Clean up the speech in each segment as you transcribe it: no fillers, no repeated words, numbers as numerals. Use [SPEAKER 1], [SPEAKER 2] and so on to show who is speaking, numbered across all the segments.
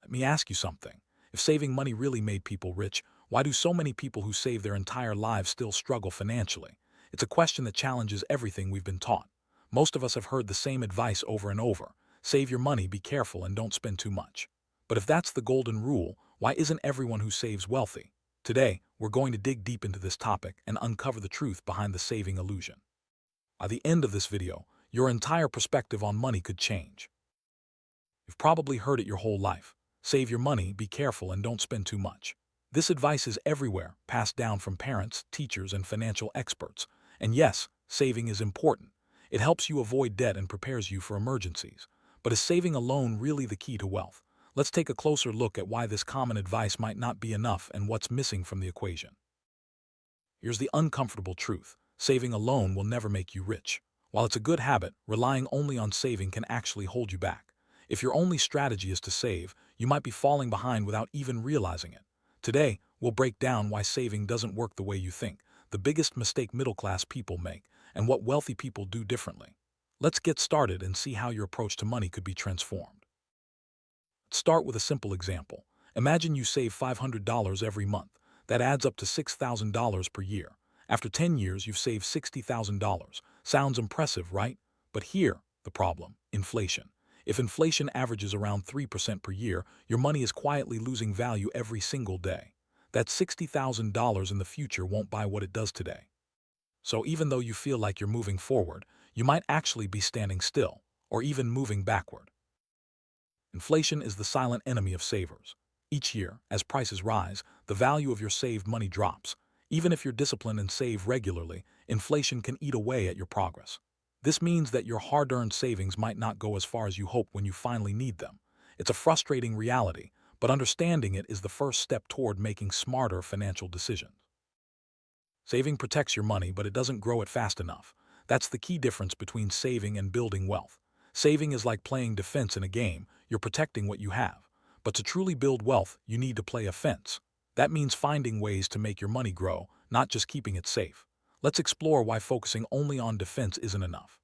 [SPEAKER 1] Let me ask you something. If saving money really made people rich, why do so many people who save their entire lives still struggle financially? It's a question that challenges everything we've been taught. Most of us have heard the same advice over and over. Save your money, be careful, and don't spend too much. But if that's the golden rule, why isn't everyone who saves wealthy? Today, we're going to dig deep into this topic and uncover the truth behind the saving illusion. By the end of this video, your entire perspective on money could change. You've probably heard it your whole life. Save your money, be careful, and don't spend too much. This advice is everywhere, passed down from parents, teachers, and financial experts. And yes, saving is important. It helps you avoid debt and prepares you for emergencies. But is saving alone really the key to wealth? Let's take a closer look at why this common advice might not be enough and what's missing from the equation. Here's the uncomfortable truth. Saving alone will never make you rich. While it's a good habit, relying only on saving can actually hold you back. If your only strategy is to save, you might be falling behind without even realizing it. Today, we'll break down why saving doesn't work the way you think, the biggest mistake middle-class people make, and what wealthy people do differently. Let's get started and see how your approach to money could be transformed. Let's start with a simple example. Imagine you save $500 every month. That adds up to $6,000 per year. After 10 years, you've saved $60,000. Sounds impressive, right? But here, the problem: inflation. If inflation averages around 3% per year, your money is quietly losing value every single day. That $60,000 in the future won't buy what it does today. So even though you feel like you're moving forward, you might actually be standing still, or even moving backward. Inflation is the silent enemy of savers. Each year, as prices rise, the value of your saved money drops. Even if you're disciplined and save regularly, inflation can eat away at your progress. This means that your hard-earned savings might not go as far as you hope when you finally need them. It's a frustrating reality, but understanding it is the first step toward making smarter financial decisions. Saving protects your money, but it doesn't grow it fast enough. That's the key difference between saving and building wealth. Saving is like playing defense in a game. You're protecting what you have. But to truly build wealth, you need to play offense. That means finding ways to make your money grow, not just keeping it safe. Let's explore why focusing only on defense isn't enough.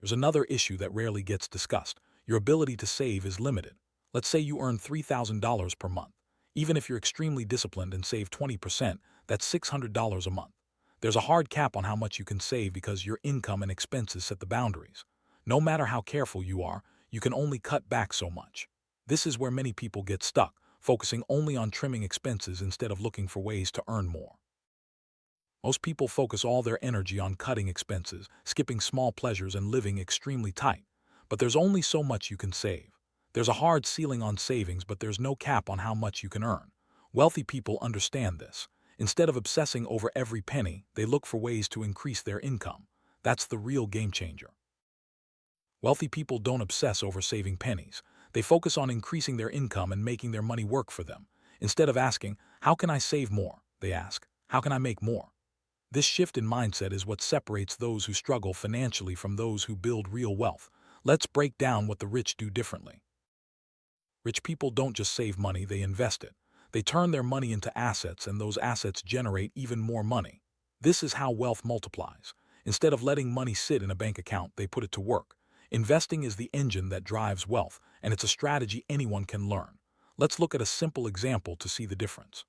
[SPEAKER 1] There's another issue that rarely gets discussed. Your ability to save is limited. Let's say you earn $3,000 per month. Even if you're extremely disciplined and save 20%, that's $600 a month. There's a hard cap on how much you can save because your income and expenses set the boundaries. No matter how careful you are, you can only cut back so much. This is where many people get stuck, focusing only on trimming expenses instead of looking for ways to earn more. Most people focus all their energy on cutting expenses, skipping small pleasures, and living extremely tight. But there's only so much you can save. There's a hard ceiling on savings, but there's no cap on how much you can earn. Wealthy people understand this. Instead of obsessing over every penny, they look for ways to increase their income. That's the real game changer. Wealthy people don't obsess over saving pennies. They focus on increasing their income and making their money work for them. Instead of asking, "How can I save more?" they ask, "How can I make more?" This shift in mindset is what separates those who struggle financially from those who build real wealth. Let's break down what the rich do differently. Rich people don't just save money, they invest it. They turn their money into assets, and those assets generate even more money. This is how wealth multiplies. Instead of letting money sit in a bank account, they put it to work. Investing is the engine that drives wealth, and it's a strategy anyone can learn. Let's look at a simple example to see the difference.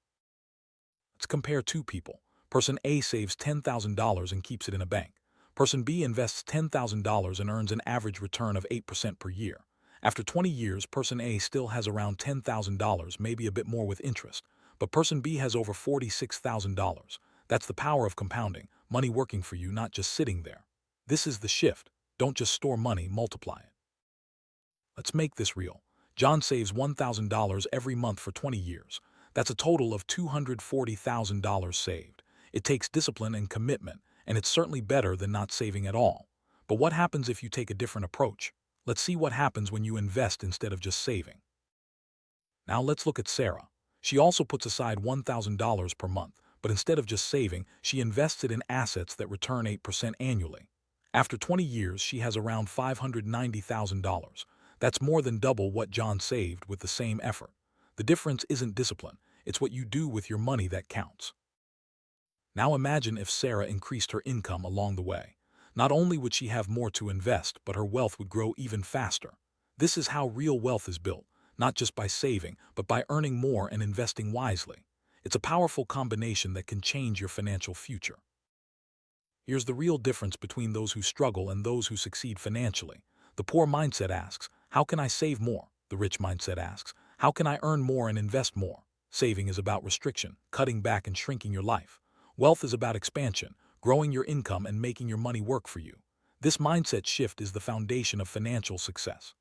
[SPEAKER 1] Let's compare two people. Person A saves $10,000 and keeps it in a bank. Person B invests $10,000 and earns an average return of 8% per year. After 20 years, Person A still has around $10,000, maybe a bit more with interest, but Person B has over $46,000. That's the power of compounding, money working for you, not just sitting there. This is the shift. Don't just store money, multiply it. Let's make this real. John saves $1,000 every month for 20 years. That's a total of $240,000 saved. It takes discipline and commitment, and it's certainly better than not saving at all. But what happens if you take a different approach? Let's see what happens when you invest instead of just saving. Now let's look at Sarah. She also puts aside $1,000 per month, but instead of just saving, she invests it in assets that return 8% annually. After 20 years, she has around $590,000. That's more than double what John saved with the same effort. The difference isn't discipline, it's what you do with your money that counts. Now imagine if Sarah increased her income along the way. Not only would she have more to invest, but her wealth would grow even faster. This is how real wealth is built. not just by saving, but by earning more and investing wisely. It's a powerful combination that can change your financial future. Here's the real difference between those who struggle and those who succeed financially. The poor mindset asks, how can I save more? The rich mindset asks, how can I earn more and invest more? Saving is about restriction, cutting back and shrinking your life. Wealth is about expansion, growing your income and making your money work for you. This mindset shift is the foundation of financial success.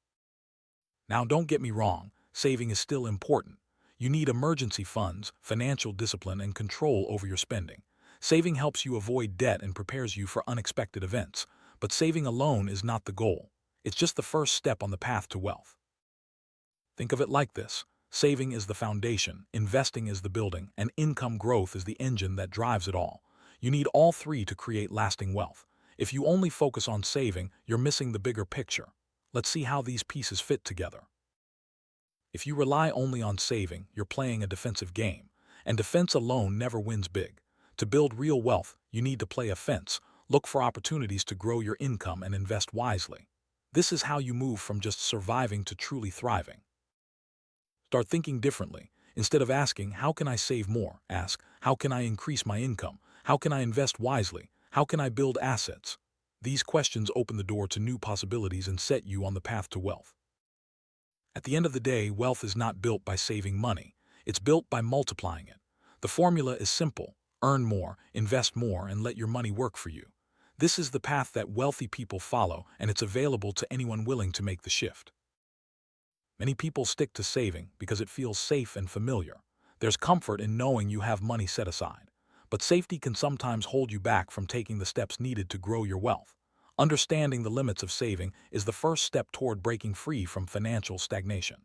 [SPEAKER 1] Now, don't get me wrong, saving is still important. You need emergency funds, financial discipline, and control over your spending. Saving helps you avoid debt and prepares you for unexpected events, but saving alone is not the goal. It's just the first step on the path to wealth. Think of it like this. Saving is the foundation, investing is the building, and income growth is the engine that drives it all. You need all three to create lasting wealth. If you only focus on saving, you're missing the bigger picture. Let's see how these pieces fit together. If you rely only on saving, you're playing a defensive game, and defense alone never wins big. To build real wealth, you need to play offense, look for opportunities to grow your income and invest wisely. This is how you move from just surviving to truly thriving. Start thinking differently. Instead of asking, how can I save more? Ask, how can I increase my income? How can I invest wisely? How can I build assets? These questions open the door to new possibilities and set you on the path to wealth. At the end of the day, wealth is not built by saving money. It's built by multiplying it. The formula is simple. Earn more, invest more, and let your money work for you. This is the path that wealthy people follow, and it's available to anyone willing to make the shift. Many people stick to saving because it feels safe and familiar. There's comfort in knowing you have money set aside. But safety can sometimes hold you back from taking the steps needed to grow your wealth. Understanding the limits of saving is the first step toward breaking free from financial stagnation.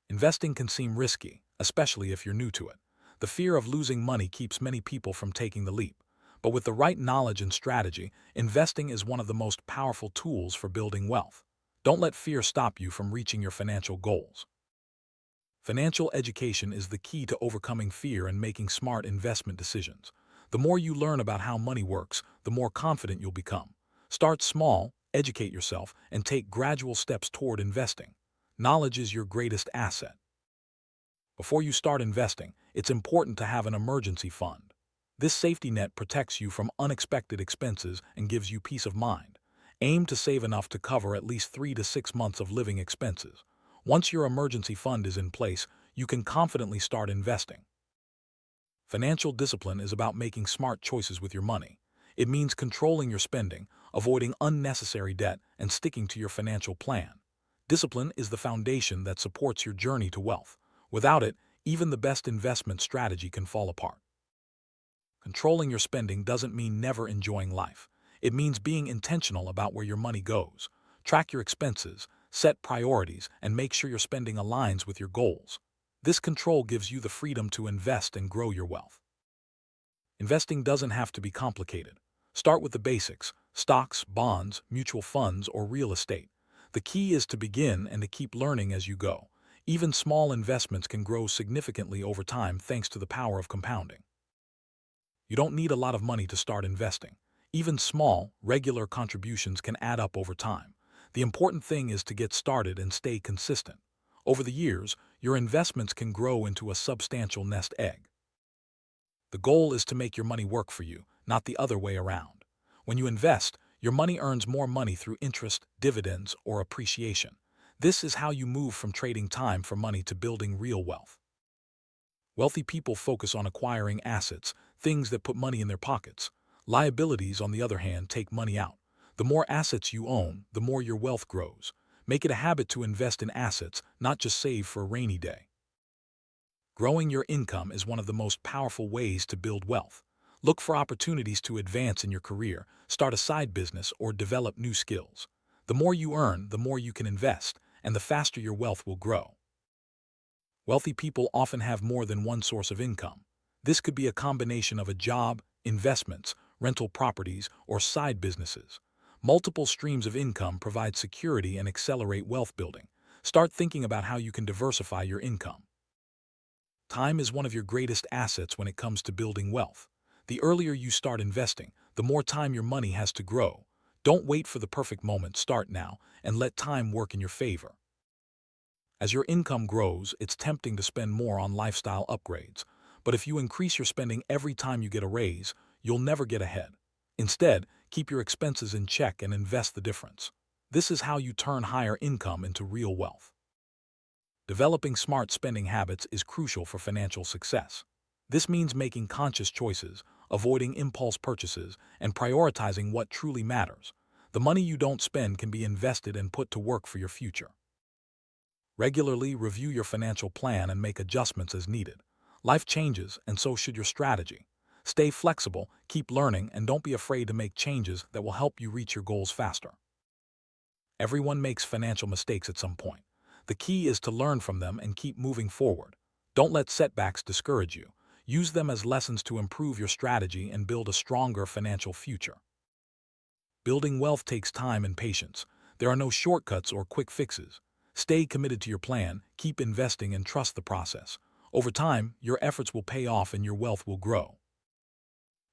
[SPEAKER 1] Investing can seem risky, especially if you're new to it. The fear of losing money keeps many people from taking the leap. But with the right knowledge and strategy, investing is one of the most powerful tools for building wealth. Don't let fear stop you from reaching your financial goals. Financial education is the key to overcoming fear and making smart investment decisions. The more you learn about how money works, the more confident you'll become. Start small, educate yourself, and take gradual steps toward investing. Knowledge is your greatest asset. Before you start investing, it's important to have an emergency fund. This safety net protects you from unexpected expenses and gives you peace of mind. Aim to save enough to cover at least 3 to 6 months of living expenses. Once your emergency fund is in place, you can confidently start investing. Financial discipline is about making smart choices with your money. It means controlling your spending, avoiding unnecessary debt, and sticking to your financial plan. Discipline is the foundation that supports your journey to wealth. Without it, even the best investment strategy can fall apart. Controlling your spending doesn't mean never enjoying life. It means being intentional about where your money goes. Track your expenses, set priorities, and make sure your spending aligns with your goals. This control gives you the freedom to invest and grow your wealth. Investing doesn't have to be complicated. Start with the basics: stocks, bonds, mutual funds, or real estate. The key is to begin and to keep learning as you go. Even small investments can grow significantly over time thanks to the power of compounding. You don't need a lot of money to start investing. Even small, regular contributions can add up over time. The important thing is to get started and stay consistent. Over the years, your investments can grow into a substantial nest egg. The goal is to make your money work for you, not the other way around. When you invest, your money earns more money through interest, dividends, or appreciation. This is how you move from trading time for money to building real wealth. Wealthy people focus on acquiring assets, things that put money in their pockets. Liabilities, on the other hand, take money out. The more assets you own, the more your wealth grows. Make it a habit to invest in assets, not just save for a rainy day. Growing your income is one of the most powerful ways to build wealth. Look for opportunities to advance in your career, start a side business, or develop new skills. The more you earn, the more you can invest, and the faster your wealth will grow. Wealthy people often have more than one source of income. This could be a combination of a job, investments, rental properties, or side businesses. Multiple streams of income provide security and accelerate wealth building. Start thinking about how you can diversify your income. Time is one of your greatest assets when it comes to building wealth. The earlier you start investing, the more time your money has to grow. Don't wait for the perfect moment. Start now and let time work in your favor. As your income grows, it's tempting to spend more on lifestyle upgrades. But if you increase your spending every time you get a raise, you'll never get ahead. Instead, keep your expenses in check and invest the difference. This is how you turn higher income into real wealth. Developing smart spending habits is crucial for financial success. This means making conscious choices, avoiding impulse purchases, and prioritizing what truly matters. The money you don't spend can be invested and put to work for your future. Regularly review your financial plan and make adjustments as needed. Life changes, and so should your strategy. Stay flexible, keep learning, and don't be afraid to make changes that will help you reach your goals faster. Everyone makes financial mistakes at some point. The key is to learn from them and keep moving forward. Don't let setbacks discourage you. Use them as lessons to improve your strategy and build a stronger financial future. Building wealth takes time and patience. There are no shortcuts or quick fixes. Stay committed to your plan, keep investing, and trust the process. Over time, your efforts will pay off and your wealth will grow.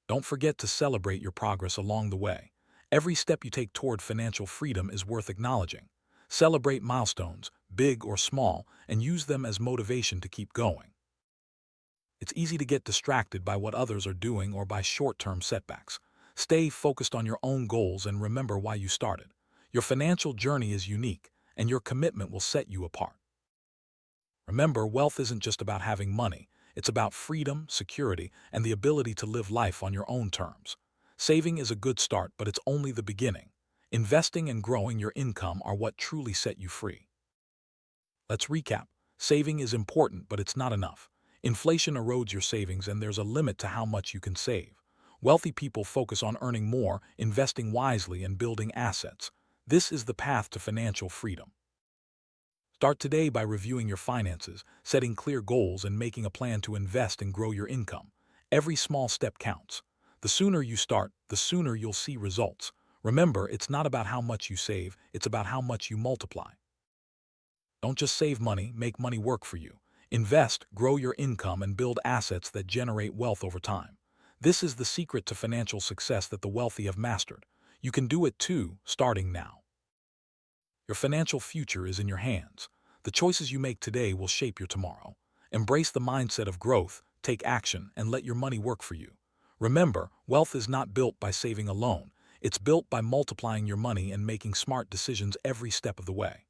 [SPEAKER 1] Don't forget to celebrate your progress along the way. Every step you take toward financial freedom is worth acknowledging. Celebrate milestones, big or small, and use them as motivation to keep going. It's easy to get distracted by what others are doing or by short-term setbacks. Stay focused on your own goals and remember why you started. Your financial journey is unique, and your commitment will set you apart. Remember, wealth isn't just about having money. It's about freedom, security, and the ability to live life on your own terms. Saving is a good start, but it's only the beginning. Investing and growing your income are what truly set you free. Let's recap. Saving is important, but it's not enough. Inflation erodes your savings, and there's a limit to how much you can save. Wealthy people focus on earning more, investing wisely, and building assets. This is the path to financial freedom. Start today by reviewing your finances, setting clear goals, and making a plan to invest and grow your income. Every small step counts. The sooner you start, the sooner you'll see results. Remember, it's not about how much you save, it's about how much you multiply. Don't just save money, make money work for you. Invest, grow your income, and build assets that generate wealth over time. This is the secret to financial success that the wealthy have mastered. You can do it too, starting now. Your financial future is in your hands. The choices you make today will shape your tomorrow. Embrace the mindset of growth, take action, and let your money work for you. Remember, wealth is not built by saving alone. It's built by multiplying your money and making smart decisions every step of the way.